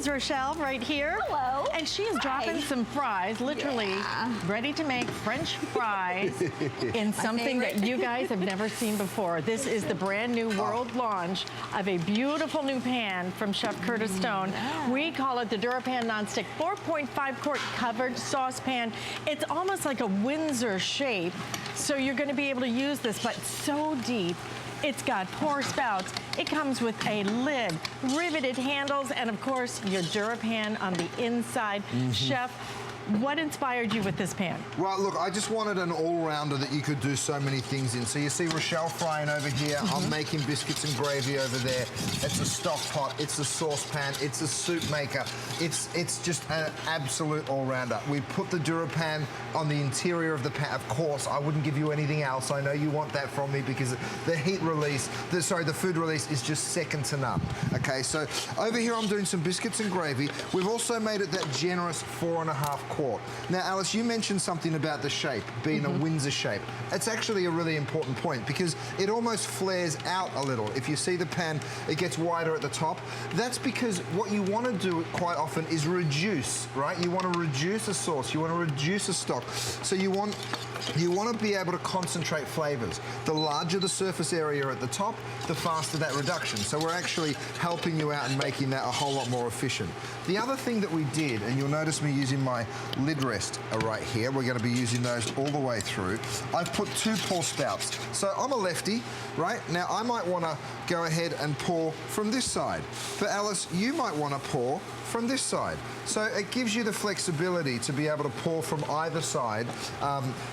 is Rochelle right here. Hello. And she is dropping some fries, literally ready to make French fries in something that you guys have never seen before. This is the brand new world launch of a beautiful new pan from Chef Curtis Stone. We call it the DuraPan Nonstick 4.5 quart covered saucepan. It's almost like a Windsor shape, so you're going to be able to use this, but so deep. It's got pour spouts. It comes with a lid, riveted handles, and of course, your DuraPan on the inside. Chef, what inspired you with this pan? Well, look, I just wanted an all-rounder that you could do so many things in. So you see Rochelle frying over here. I'm making biscuits and gravy over there. It's a stock pot. It's a saucepan. It's a soup maker. It's just an absolute all-rounder. We put the DuraPan on the interior of the pan. Of course, I wouldn't give you anything else. I know you want that from me because the heat release, the food release is just second to none. Okay, so over here I'm doing some biscuits and gravy. We've also made it that generous 4.5 quart. Now, Alice, you mentioned something about the shape, being a Windsor shape. It's actually a really important point because it almost flares out a little. If you see the pan, it gets wider at the top. That's because what you want to do quite often is reduce, right? You want to reduce a sauce, you want to reduce a stock. So you want to be able to concentrate flavors. The larger the surface area at the top, the faster that reduction. So we're actually helping you out and making that a whole lot more efficient. The other thing that we did, and you'll notice me using my lid rest right here, we're going to be using those all the way through. I've put 2 pour spouts. So I'm a lefty, right? Now I might want to go ahead and pour from this side. But Alice, you might want to pour from this side. So it gives you the flexibility to be able to pour from either side,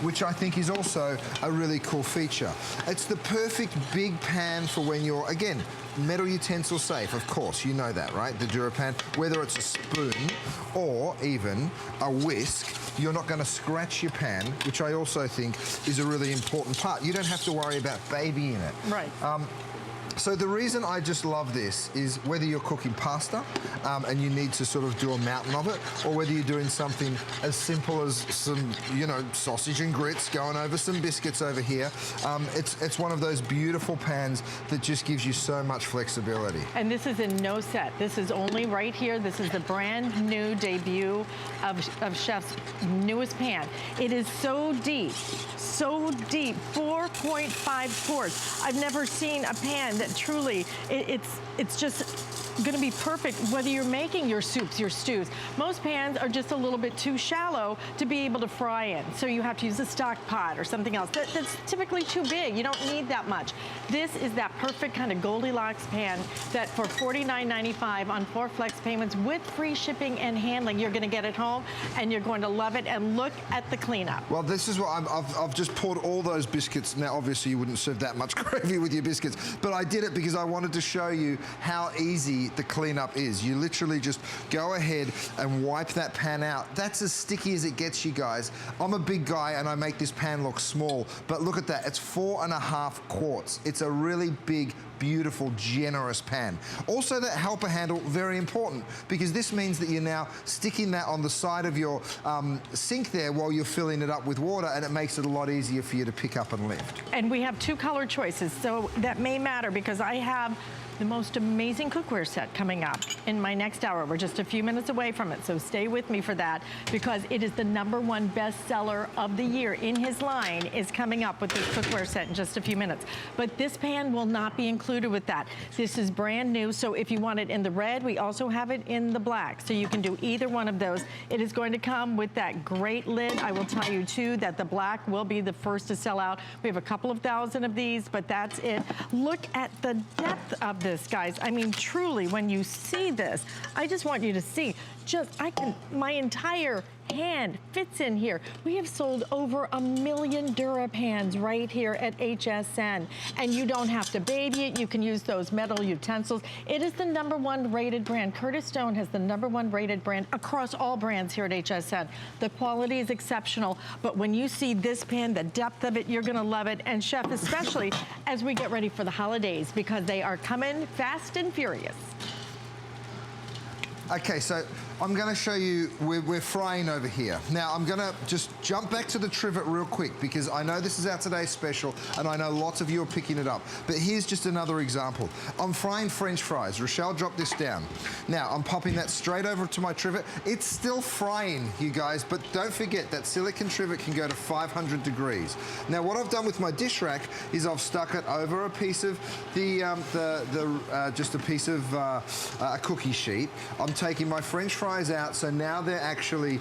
which I think is also a really cool feature. It's the perfect big pan for when you're, again, metal utensil safe, of course, you know that, right? The DuraPan, whether it's a spoon or even a whisk, you're not going to scratch your pan, which I also think is a really important part. You don't have to worry about babying it. Right. So the reason I just love this is whether you're cooking pasta and you need to sort of do a mountain of it, or whether you're doing something as simple as some, you know, sausage and grits, going over some biscuits over here. It's one of those beautiful pans that just gives you so much flexibility. And this is in no set. This is only right here. This is the brand new debut of Chef's newest pan. It is so deep, 4.5 quarts. I've never seen a pan that truly, it's just gonna be perfect whether you're making your soups, your stews. Most pans are just a little bit too shallow to be able to fry in. So you have to use a stock pot or something else. That's typically too big. You don't need that much. This is that perfect kind of Goldilocks pan that for $49.95 on 4 flex payments with free shipping and handling, you're gonna get it home and you're going to love it. And look at the cleanup. Well, this is what I've just poured all those biscuits. Now, obviously you wouldn't serve that much gravy with your biscuits, but I did it because I wanted to show you how easy the cleanup is. You literally just go ahead and wipe that pan out. That's as sticky as it gets, you guys. I'm a big guy and I make this pan look small, but look at that. It's 4.5 quarts. It's a really big, beautiful, generous pan. Also, that helper handle, very important, because this means that you're now sticking that on the side of your sink there while you're filling it up with water, and it makes it a lot easier for you to pick up and lift. And we have 2 color choices, so that may matter because I have the most amazing cookware set coming up in my next hour. We're just a few minutes away from it, so stay with me for that because it is the #1 bestseller of the year in his line is coming up with this cookware set in just a few minutes. But this pan will not be included with that. This is brand new, so if you want it in the red, we also have it in the black, so you can do either one of those. It is going to come with that great lid. I will tell you too that the black will be the first to sell out. We have a couple of thousand of these, but that's it. Look at the depth of this, guys. I mean, truly, when you see this, I just want you to see, my entire hand fits in here. We have sold over 1 million DuraPans right here at HSN, and you don't have to baby it. You can use those metal utensils. It is the #1 rated brand. Curtis Stone has the #1 rated brand across all brands here at HSN. The quality is exceptional, but when you see this pan, the depth of it, you're gonna love it. And Chef, especially as we get ready for the holidays, because they are coming fast and furious. Okay, so I'm going to show you, we're frying over here. Now, I'm going to just jump back to the trivet real quick because I know this is our today's special and I know lots of you are picking it up. But here's just another example. I'm frying French fries. Rochelle dropped this down. Now, I'm popping that straight over to my trivet. It's still frying, you guys, but don't forget that silicone trivet can go to 500 degrees. Now, what I've done with my dish rack is I've stuck it over a piece of just a piece of a cookie sheet. I'm taking my French fries out, so now they're actually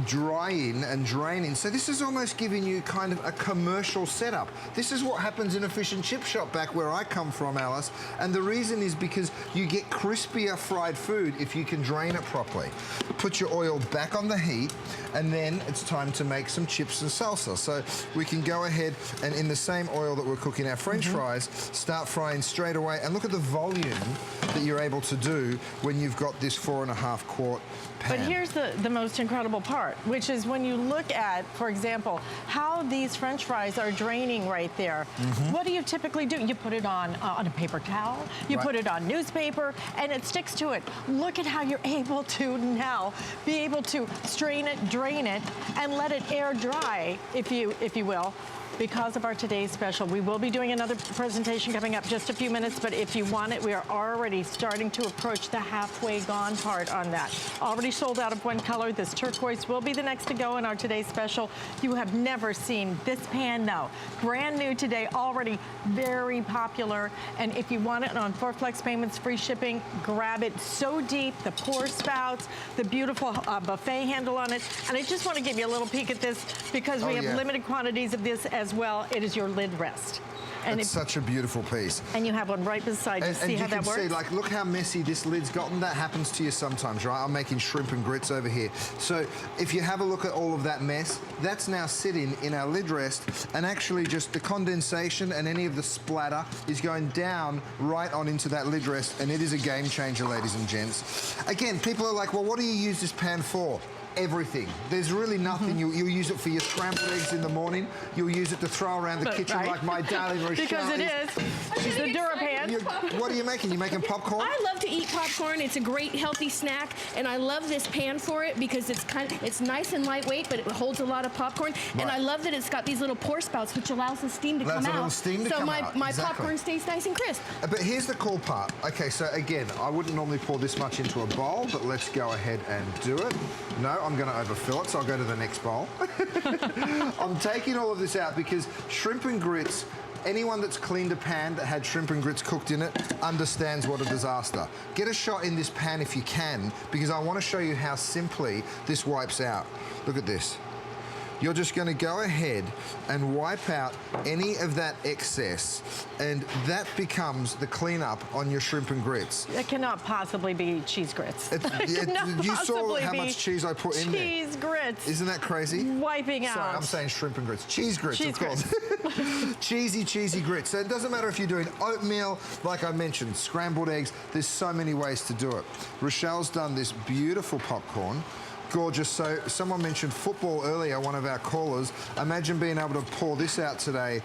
drying and draining. So this is almost giving you kind of a commercial setup. This is what happens in a fish and chip shop back where I come from, Alice. And the reason is because you get crispier fried food if you can drain it properly. Put your oil back on the heat, and then it's time to make some chips and salsa. So we can go ahead and in the same oil that we're cooking our French fries, start frying straight away. And look at the volume that you're able to do when you've got this 4.5 quart pan. But here's the most incredible part, which is when you look at, for example, how these French fries are draining right there. What do you typically do? You put it on a paper towel, you put it on newspaper, and it sticks to it. Look at how you're able to now be able to strain it, drain it, and let it air dry, if you will. Because of our today's special, we will be doing another presentation coming up just a few minutes, but if you want it, we are already starting to approach the halfway gone part on that. Already sold out of one color. This turquoise will be the next to go in our today's special. You have never seen this pan, though. Brand new today, already very popular. And if you want it on 4 flex payments, free shipping, grab it. So deep, the pour spouts, the beautiful buffet handle on it. And I just want to give you a little peek at this because we have limited quantities of this as well. It is your lid rest. And it's such a beautiful piece. And you have one right beside you. See how that works? And you can see, like, look how messy this lid's gotten. That happens to you sometimes, right? I'm making shrimp and grits over here. So if you have a look at all of that mess, that's now sitting in our lid rest, and actually just the condensation and any of the splatter is going down right on into that lid rest, and it is a game changer, ladies and gents. Again, people are like, well, what do you use this pan for? Everything. There's really nothing. You'll use it for your scrambled eggs in the morning. You'll use it to throw around the kitchen like my darling Rochelle. Because it is. She's the DuraPan. What are you making? You making popcorn? I love to eat popcorn. It's a great healthy snack, and I love this pan for it because it's nice and lightweight, but it holds a lot of popcorn. And I love that it's got these little pour spouts, which allows the steam to come out. So my popcorn stays nice and crisp. But here's the cool part. Okay, so again, I wouldn't normally pour this much into a bowl, but let's go ahead and do it. No, I'm going to overfill it, so I'll go to the next bowl. I'm taking all of this out because shrimp and grits, anyone that's cleaned a pan that had shrimp and grits cooked in it understands what a disaster. Get a shot in this pan if you can, because I want to show you how simply this wipes out. Look at this. You're just going to go ahead and wipe out any of that excess, and that becomes the cleanup on your shrimp and grits. It cannot possibly be cheese grits. You saw how much cheese I put in there. Cheese grits. Isn't that crazy? Wiping out. Sorry, I'm saying shrimp and grits. Cheese grits, of course. Cheesy grits. So it doesn't matter if you're doing oatmeal, like I mentioned, scrambled eggs. There's so many ways to do it. Rochelle's done this beautiful popcorn. Gorgeous. So someone mentioned football earlier, one of our callers. Imagine being able to pour this out today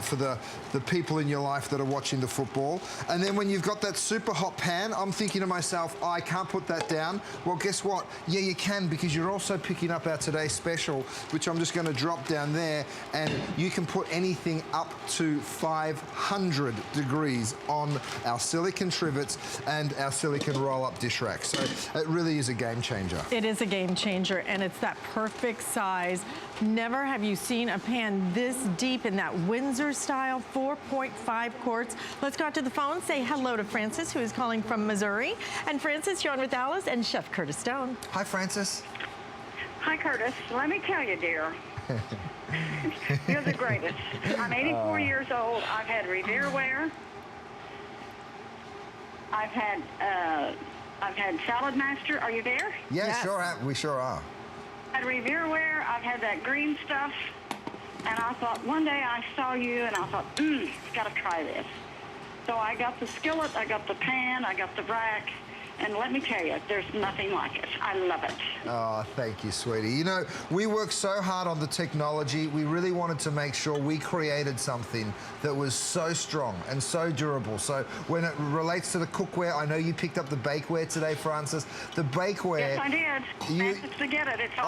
for the people in your life that are watching the football. And then when you've got that super hot pan, I'm thinking to myself, I can't put that down. Well, guess what? Yeah, you can, because you're also picking up our today's special, which I'm just going to drop down there, and you can put anything up to 500 degrees on our silicone trivets and our silicone roll-up dish rack. So it really is a game changer. It is a game changer, and it's that perfect size. Never have you seen a pan this deep in that Windsor style, 4.5 quarts. Let's go out to the phone, say hello to Francis, who is calling from Missouri. And Francis, you're on with Alice and Chef Curtis Stone. Hi, Francis. Hi, Curtis. Let me tell you, dear, you're the greatest. I'm 84 years old. I've had Revereware. I've had Salad Master. Are you there? Yeah, yes. Sure. We sure are. I've had Revereware. I've had that green stuff. And I thought, one day I saw you, and I thought, got to try this. So I got the skillet, I got the pan, I got the rack, And let me tell you, there's nothing like it. I love it. Oh, thank you, sweetie. You know, we worked so hard on the technology. We really wanted to make sure we created something that was so strong and so durable. So when it relates to the cookware, I know you picked up the bakeware today, Francis. The bakeware... Yes, I did. Managed to get it. It's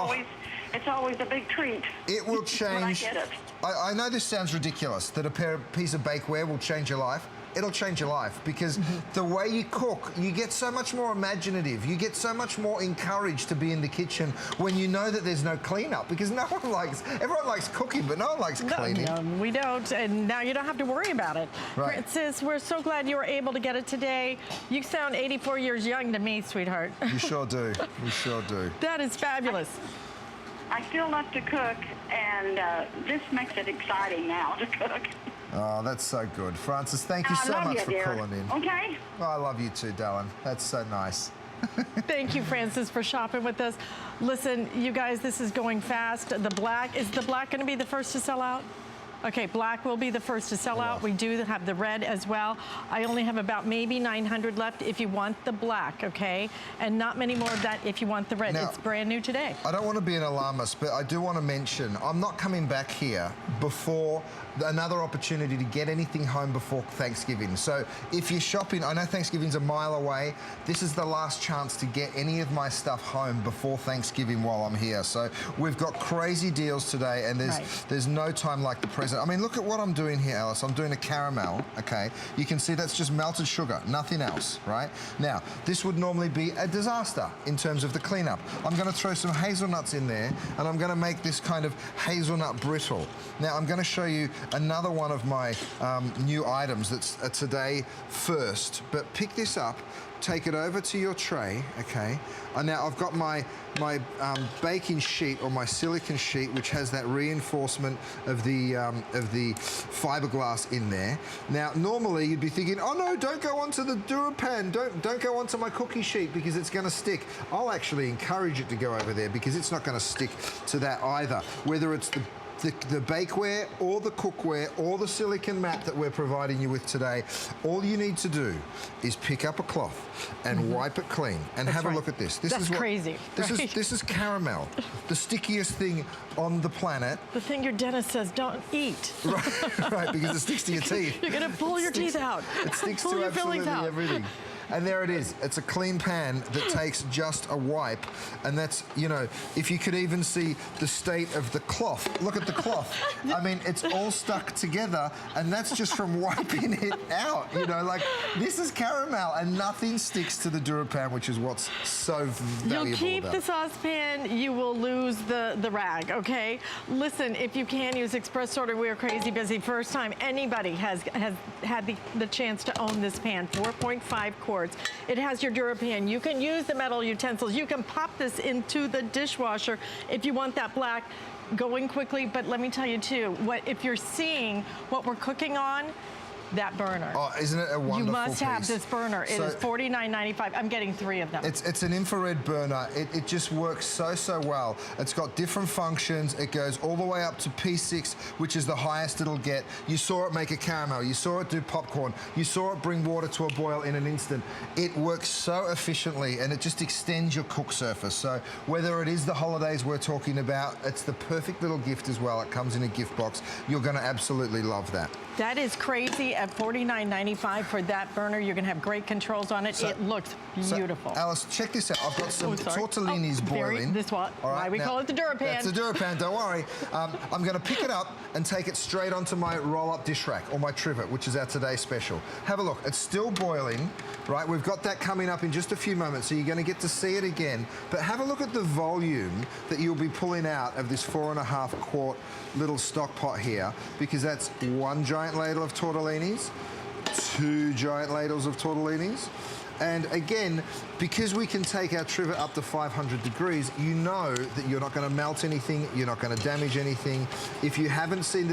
always a big treat. It will change... when I get it. I know this sounds ridiculous, that a piece of bakeware will change your life. It'll change your life because the way you cook, you get so much more imaginative. You get so much more encouraged to be in the kitchen when you know that there's no cleanup, because everyone likes cooking, but no one likes cleaning. No, we don't, and now you don't have to worry about it. Right. Francis, we're so glad you were able to get it today. You sound 84 years young to me, sweetheart. You sure do. You sure do. That is fabulous. I still love to cook, and this makes it exciting now to cook. Oh, that's so good. Francis, thank you so much for calling in. Okay? Oh, I love you too, darling. That's so nice. Thank you, Francis, for shopping with us. Listen, you guys, this is going fast. Is the black going to be the first to sell out? Okay, black will be the first to sell out. We do have the red as well. I only have about maybe 900 left if you want the black, okay? And not many more of that if you want the red. Now, it's brand new today. I don't want to be an alarmist, but I do want to mention I'm not coming back here before another opportunity to get anything home before Thanksgiving. So if you're shopping, I know Thanksgiving's a mile away. This is the last chance to get any of my stuff home before Thanksgiving while I'm here. So we've got crazy deals today, and there's no time like the present. I mean, look at what I'm doing here, Alice. I'm doing a caramel, okay? You can see that's just melted sugar, nothing else, right? Now, this would normally be a disaster in terms of the cleanup. I'm gonna throw some hazelnuts in there, and I'm gonna make this kind of hazelnut brittle. Now, I'm gonna show you another one of my new items that's today first, but pick this up, take it over to your tray, okay? And now I've got my baking sheet, or my silicone sheet, which has that reinforcement of the fiberglass in there. Now, normally you'd be thinking, oh no, don't go onto the DuraPan, don't go onto my cookie sheet because it's gonna stick. I'll actually encourage it to go over there because it's not gonna stick to that either. Whether it's the bakeware or the cookware or the silicone mat that we're providing you with today, all you need to do is pick up a cloth and wipe it clean and have a look at this. That's crazy. This is caramel, the stickiest thing on the planet. The thing your dentist says don't eat. Right, because it sticks to your teeth. You're gonna pull your teeth out. It sticks pull to your fillings absolutely out. everything. And there it is. It's a clean pan that takes just a wipe. And that's, you know, if you could even see the state of the cloth. Look at the cloth. I mean, it's all stuck together, and that's just from wiping it out. You know, like, this is caramel, and nothing sticks to the DuraPan, which is what's so valuable. You'll keep about the it. saucepan, you will lose the rag, okay? Listen, if you can use express order, we are crazy busy. First time anybody has had the chance to own this pan, 4.5 quarts. It has your DuraPan. You can use the metal utensils. You can pop this into the dishwasher if you want that black going quickly. But let me tell you too, if you're seeing what we're cooking on, that burner. Oh, isn't it a wonderful You must have piece? this burner. It is $49.95. I'm getting 3 of them. It's an infrared burner. It just works so well. It's got different functions. It goes all the way up to P6, which is the highest it'll get. You saw it make a caramel. You saw it do popcorn. You saw it bring water to a boil in an instant. It works so efficiently, and it just extends your cook surface. So whether it is the holidays we're talking about, it's the perfect little gift as well. It comes in a gift box. You're going to absolutely love that. That is crazy. At $49.95 for that burner, you're going to have great controls on it. So, it looks beautiful. So, Alice, check this out. I've got some tortellinis boiling. This one. All right, Why we call it the DuraPan. That's the DuraPan, don't worry. I'm going to pick it up and take it straight onto my roll-up dish rack, or my trivet, which is our today's special. Have a look. It's still boiling, right? We've got that coming up in just a few moments, so you're going to get to see it again. But have a look at the volume that you'll be pulling out of this 4.5 quart little stock pot here, because that's 1 giant ladle of tortellinis, 2 giant ladles of tortellinis. And again, because we can take our trivet up to 500 degrees, you know that you're not going to melt anything, you're not going to damage anything. If you haven't seen the